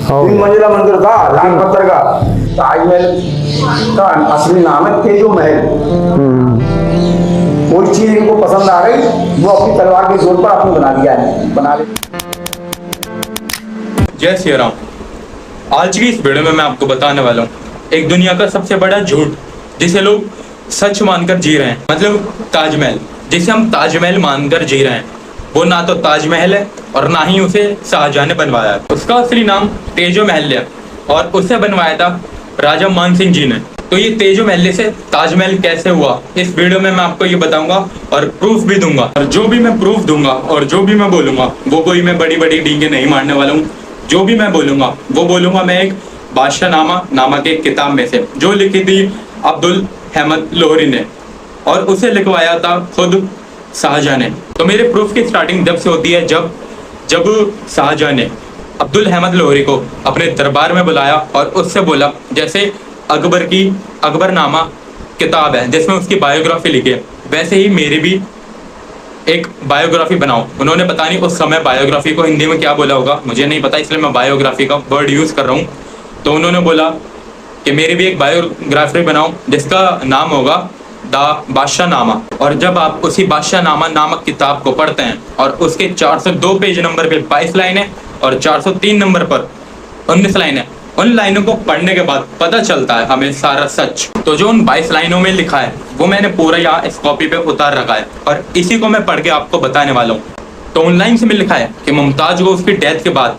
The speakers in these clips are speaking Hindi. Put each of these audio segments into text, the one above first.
3 मंजिला मंदिर था लाल पत्थर का। ताजमहल का असली नाम है तेजो महल। कोई चीज इनको पसंद आ गई, वो अपनी तलवार के जोर पर आपने बना दिया है, बना ले। जय श्री राम। आज की इस वीडियो में मैं आपको बताने वाला हूँ एक दुनिया का सबसे बड़ा झूठ जिसे लोग सच मानकर जी रहे हैं, मतलब ताजमहल। जिसे हम ताजमहल मानकर जी रहे हैं, वो ना तो ताजमहल है और ना ही उसे शाहजहां ने बनवाया है। उसका असली नाम तेजो महल है और उसे बनवाया था राजा मान सिंह जी ने। तो ये तेजो महल से ताजमहल कैसे हुआ, इस वीडियो में मैं आपको ये बताऊंगा और प्रूफ भी दूंगा। और जो भी मैं प्रूफ दूंगा और जो भी मैं बोलूंगा, वो कोई मैं बड़ी बड़ी डींगे नहीं मारने वाला हूँ। जो भी मैं बोलूंगा वो बोलूंगा मैं एक बादशाहनामा नामक एक किताब में से, जो लिखी थी अब्दुल अहमद लोहरी ने, और उसे लिखवाया था खुद शाहजहां ने। तो मेरे प्रूफ की स्टार्टिंग जब से होती है जब शाहजहां ने अब्दुल अहमद लोहरी को अपने दरबार में बुलाया और उससे बोला, जैसे अकबर की अकबरनामा किताब है जिसमें उसकी बायोग्राफी लिखी है, वैसे ही मेरी भी एक बायोग्राफी बनाओ। उन्होंने पता नहीं उस समय बायोग्राफी को हिंदी में क्या बोला होगा, मुझे नहीं पता, इसलिए मैं बायोग्राफी का वर्ड यूज कर रहा हूँ। तो उन्होंने बोला कि मेरी भी एक बायोग्राफी बनाओ जिसका नाम होगा द बादशाहनामा। और जब आप उसी बादशाहनामा नामक किताब को पढ़ते हैं और उसके 402 पेज नंबर पे 22 लाइन है और 403 नंबर पर 19 लाइन है, उन लाइनों को पढ़ने के बाद पता चलता है हमें सारा सच। तो जो उन 22 लाइनों में लिखा है वो मैंने पूरा यहाँ इस कॉपी पे उतार रखा है और इसी को मैं पढ़ के आपको बताने वाला हूँ। तो उन लाइन से में लिखा है कि मुमताज को उसकी डेथ के बाद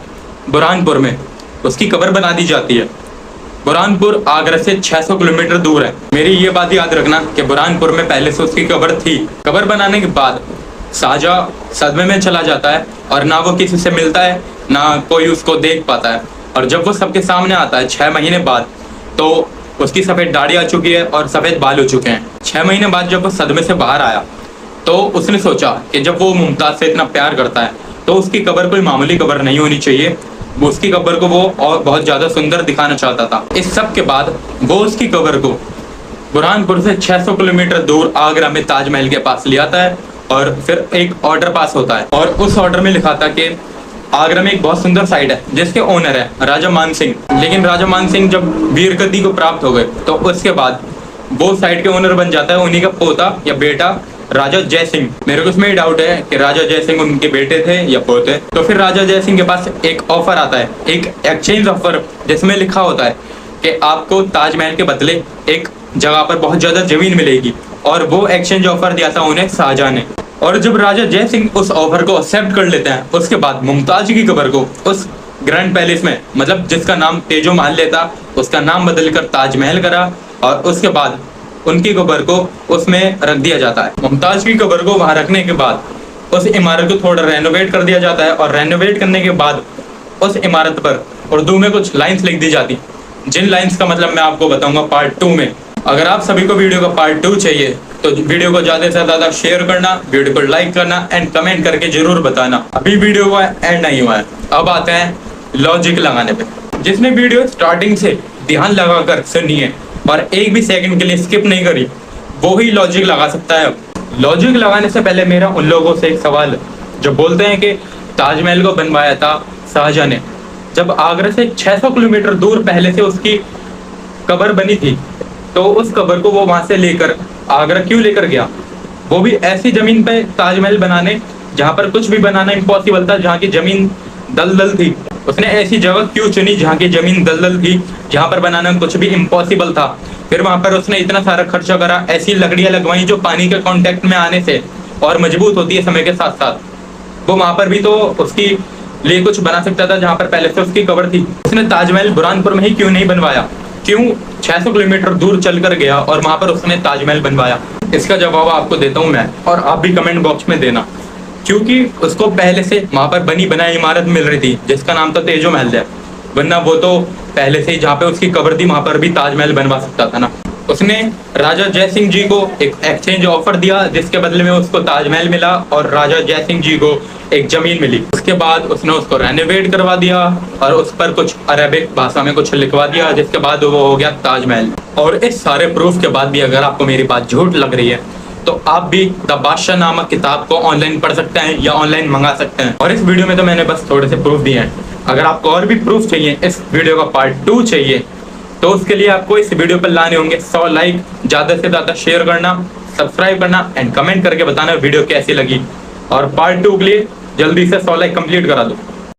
बुरहानपुर में उसकी कब्र बना दी जाती है। बुरहानपुर आगरा से 600 किलोमीटर दूर है। मेरी ये बात याद रखना कि बुरहानपुर में पहले से उसकी कब्र थी। कब्र बनाने के बाद शाहजहां सदमे में चला जाता है और ना वो किसी से मिलता है ना कोई उसको देख पाता है। और जब वो सबके सामने आता है 6 महीने बाद, तो उसकी सफ़ेद दाढ़ी आ चुकी है और सफ़ेद बाल हो चुके हैं। 6 महीने बाद जब वो सदमे से बाहर आया तो उसने सोचा कि जब वो मुमताज़ से इतना प्यार करता है तो उसकी कब्र कोई मामूली कब्र नहीं होनी चाहिए, वो उसकी कब्र को वो और बहुत ज़्यादा सुंदर दिखाना चाहता था। इस सब के बाद वो उसकी कब्र को बुरहानपुर से 600 किलोमीटर दूर आगरा में ताजमहल के पास ले आता है और फिर एक ऑर्डर पास होता है और उस ऑर्डर में लिखा था कि आगरा में एक बहुत सुंदर साइट है जिसके ओनर है राजा मान सिंह। लेकिन राजा मान सिंह जब वीर गद्दी को प्राप्त हो गए तो उसके बाद वो साइट के ओनर बन जाता है उन्हीं का पोता या बेटा राजा जय सिंह। मेरे को इसमें डाउट है कि राजा जय सिंह उनके बेटे थे या पोते। तो फिर राजा जय सिंह के पास एक ऑफर आता है, एक एक्सचेंज ऑफर, जिसमें लिखा होता है कि आपको ताजमहल के बदले एक जगह पर बहुत ज्यादा जमीन मिलेगी। और वो एक्सचेंज ऑफर दिया था उन्हें शाहजहां ने। और जब राजा जय सिंह उस ऑफर को एक्सेप्ट कर लेते हैं, उसके बाद मुमताज की कब्र को उस ग्रैंड पैलेस में, मतलब जिसका नाम तेजो महल लेता, उसका नाम बदलकर ताजमहल करा और उसके बाद उनकी कब्र को उसमें रख दिया जाता है। मुमताज की कब्र को वहां रखने के बाद उस इमारत को थोड़ा रेनोवेट कर दिया जाता है और रेनोवेट करने के बाद उस इमारत पर उर्दू में कुछ लाइंस लिख दी जाती, जिन लाइंस का मतलब मैं आपको बताऊंगा पार्ट 2 में। अगर आप सभी को वीडियो का पार्ट 2 चाहिए तो वीडियो को ज्यादा से ज्यादा शेयर करना, वीडियो को लाइक करना एंड कमेंट करके जरूर बताना। अभी वीडियो का एंड नहीं हुआ है, अब आते हैं लॉजिक लगाने पे। जिसने वीडियो स्टार्टिंग से ध्यान लगाकर सुनी है और एक भी सेकंड के लिए स्किप नहीं करी, वो ही लॉजिक लगा सकता है। लॉजिक लगाने से पहले मेरा उन लोगों से एक सवाल है जो बोलते हैं कि ताजमहल को बनवाया था शाहजहां ने, जब आगरा से 600 किलोमीटर दूर पहले से उसकी कब्र बनी थी, तो उस कब्र को वो वहां से लेकर आगरा क्यों लेकर गया, वो भी ऐसी जमीन पे ताजमहल बनाने जहां पर कुछ भी बनाना इम्पॉसिबल था, जहाँ की जमीन दलदल थी। उसने ऐसी जगह क्यों चुनी जहाँ की जमीन दलदल थी, जहाँ पर बनाना कुछ भी इम्पॉसिबल था। फिर वहां पर उसने इतना सारा खर्चा करा, ऐसी लकड़ियां लगवाई जो पानी के कांटेक्ट में आने से और मजबूत होती है समय के साथ साथ। वो वहां पर भी तो उसकी लिए कुछ बना सकता था जहाँ पर पहले से उसकी कब्र थी। उसने ताजमहल बुरहानपुर में ही क्यों नहीं बनवाया, क्यों 600 किलोमीटर दूर चलकर गया और वहां पर उसने ताजमहल बनवाया? इसका जवाब आपको देता हूं मैं, और आप भी कमेंट बॉक्स में देना। क्योंकि उसको पहले से वहां पर बनी बनाई इमारत मिल रही थी जिसका नाम था तेजो महल है, वरना वो तो पहले से ही जहाँ पे उसकी कब्र थी वहां पर भी ताजमहल बनवा सकता था ना। उसने राजा जय सिंह जी को एक एक्सचेंज ऑफर दिया जिसके बदले में उसको ताजमहल मिला और राजा जय सिंह जी को एक जमीन मिली। उसके बाद उसने उसको रेनोवेट करवा दिया और उस पर कुछ अरबिक भाषा में कुछ लिखवा दिया, जिसके बाद वो हो गया ताजमहल। और इस सारे प्रूफ के बाद भी अगर आपको मेरी बात झूठ लग रही है तो आप भी द बादशाह नामक किताब को ऑनलाइन पढ़ सकते हैं या ऑनलाइन मंगा सकते हैं। और इस वीडियो में तो मैंने बस थोड़े से प्रूफ दिए हैं। अगर आपको और भी प्रूफ चाहिए, इस वीडियो का पार्ट 2 चाहिए, तो उसके लिए आपको इस वीडियो पर लाने होंगे 100 लाइक, ज्यादा से ज्यादा शेयर करना, सब्सक्राइब करना एंड कमेंट करके बताना वीडियो कैसी लगी। और पार्ट 2 के लिए जल्दी से 100 लाइक कंप्लीट करा दो।